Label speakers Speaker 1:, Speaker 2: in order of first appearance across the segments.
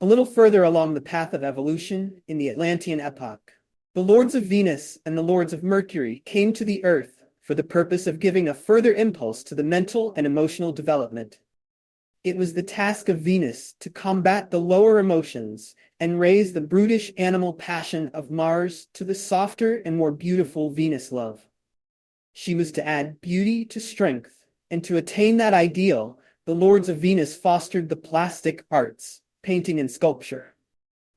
Speaker 1: A little further along the path of evolution, in the Atlantean epoch, the lords of Venus and the lords of Mercury came to the Earth for the purpose of giving a further impulse to the mental and emotional development. It was the task of Venus to combat the lower emotions and raise the brutish animal passion of Mars to the softer and more beautiful Venus love. She was to add beauty to strength, and to attain that ideal, the lords of Venus fostered the plastic arts, painting and sculpture.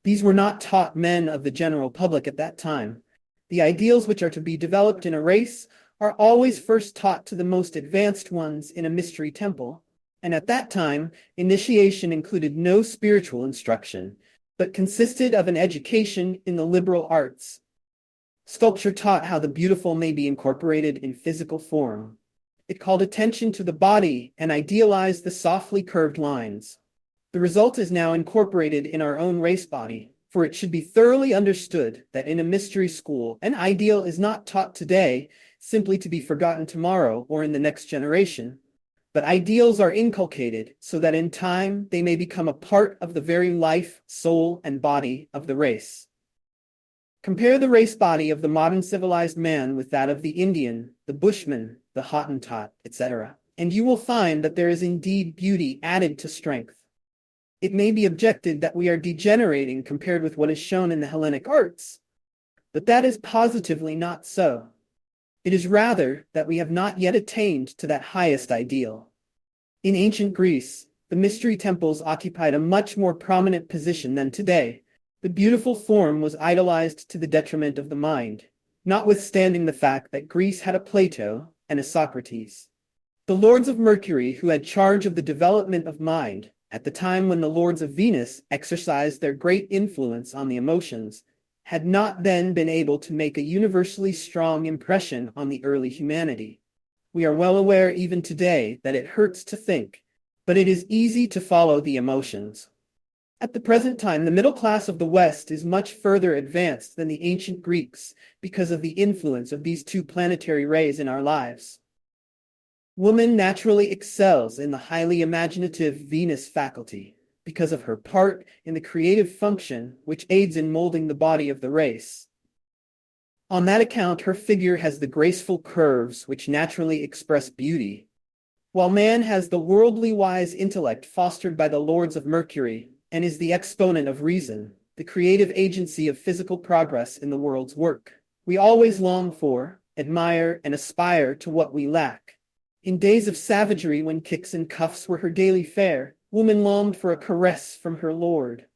Speaker 1: These were not taught men of the general public at that time. The ideals which are to be developed in a race are always first taught to the most advanced ones in a mystery temple, and at that time, initiation included no spiritual instruction, but consisted of an education in the liberal arts. Sculpture taught how the beautiful may be incorporated in physical form. It called attention to the body and idealized the softly curved lines. The result is now incorporated in our own race body, for it should be thoroughly understood that in a mystery school, an ideal is not taught today simply to be forgotten tomorrow or in the next generation, but ideals are inculcated so that in time they may become a part of the very life, soul, and body of the race. Compare the race body of the modern civilized man with that of the Indian, the Bushman, the Hottentot, etc., and you will find that there is indeed beauty added to strength. It may be objected that we are degenerating compared with what is shown in the Hellenic arts, but that is positively not so. It is rather that we have not yet attained to that highest ideal. In ancient Greece, the mystery temples occupied a much more prominent position than today. The beautiful form was idolized to the detriment of the mind, notwithstanding the fact that Greece had a Plato and a Socrates. The lords of Mercury, who had charge of the development of mind, at the time when the lords of Venus exercised their great influence on the emotions, had not then been able to make a universally strong impression on the early humanity. We are well aware even today that it hurts to think, but it is easy to follow the emotions. At the present time, the middle class of the West is much further advanced than the ancient Greeks because of the influence of these two planetary rays in our lives. Woman naturally excels in the highly imaginative Venus faculty because of her part in the creative function which aids in molding the body of the race. On that account, her figure has the graceful curves which naturally express beauty, while man has the worldly wise intellect fostered by the lords of Mercury, and is the exponent of reason, the creative agency of physical progress in the world's work. We always long for, admire, and aspire to what we lack. In days of savagery, when kicks and cuffs were her daily fare, woman longed for a caress from her lord.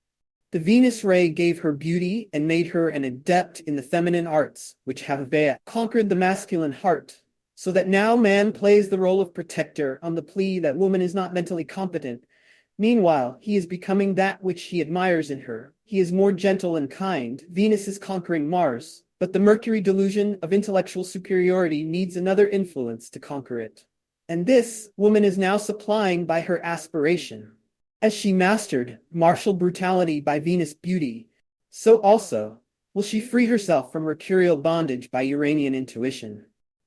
Speaker 1: The Venus ray gave her beauty and made her an adept in the feminine arts, which have conquered the masculine heart, so that now man plays the role of protector on the plea that woman is not mentally competent. Meanwhile, he is becoming that which he admires in her. He is more gentle and kind. Venus is conquering Mars, but the Mercury delusion of intellectual superiority needs another influence to conquer it. And this, woman is now supplying by her aspiration. As she mastered martial brutality by Venus beauty, so also will she free herself from mercurial bondage by Uranian intuition.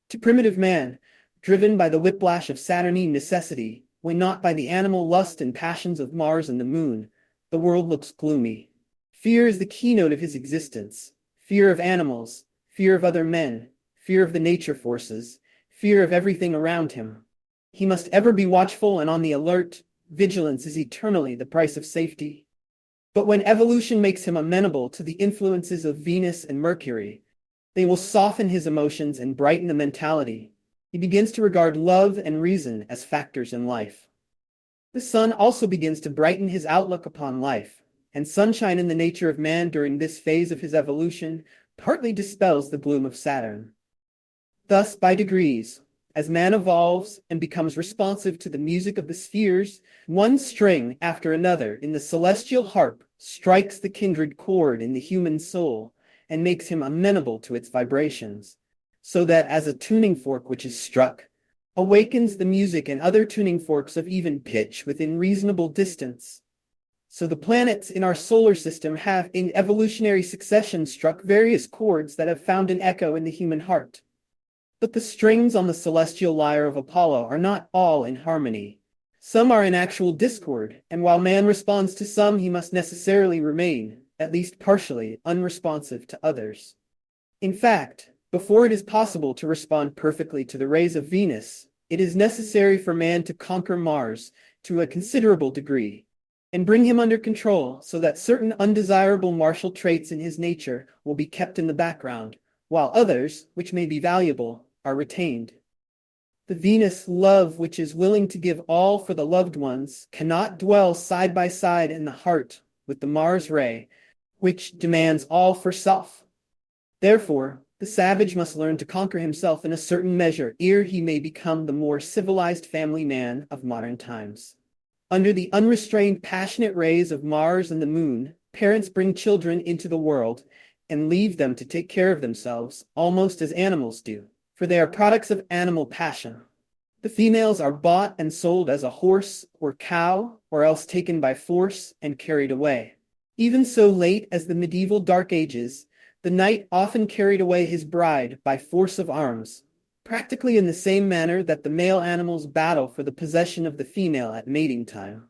Speaker 1: To primitive man, driven by the whiplash of Saturnine necessity, when not by the animal lust and passions of Mars and the moon, the world looks gloomy. Fear is the keynote of his existence. Fear of animals, fear of other men, fear of the nature forces, fear of everything around him. He must ever be watchful and on the alert. Vigilance is eternally the price of safety. But when evolution makes him amenable to the influences of Venus and Mercury, they will soften his emotions and brighten the mentality. He begins to regard love and reason as factors in life. The sun also begins to brighten his outlook upon life, and sunshine in the nature of man during this phase of his evolution partly dispels the gloom of Saturn. Thus, by degrees, as man evolves and becomes responsive to the music of the spheres, one string after another in the celestial harp strikes the kindred chord in the human soul and makes him amenable to its vibrations, so that as a tuning fork which is struck awakens the music and other tuning forks of even pitch within reasonable distance. So the planets in our solar system have in evolutionary succession struck various chords that have found an echo in the human heart. But the strings on the celestial lyre of Apollo are not all in harmony. Some are in actual discord, and while man responds to some, he must necessarily remain, at least partially, unresponsive to others. In fact, before it is possible to respond perfectly to the rays of Venus, it is necessary for man to conquer Mars to a considerable degree, and bring him under control so that certain undesirable martial traits in his nature will be kept in the background, while others, which may be valuable, are retained. The Venus love, which is willing to give all for the loved ones, cannot dwell side by side in the heart with the Mars ray, which demands all for self. Therefore, the savage must learn to conquer himself in a certain measure ere he may become the more civilized family man of modern times. Under the unrestrained passionate rays of Mars and the Moon, parents bring children into the world and leave them to take care of themselves, almost as animals do, for they are products of animal passion. The females are bought and sold as a horse or cow, or else taken by force and carried away. Even so late as the medieval Dark Ages, the knight often carried away his bride by force of arms, practically in the same manner that the male animals battle for the possession of the female at mating time.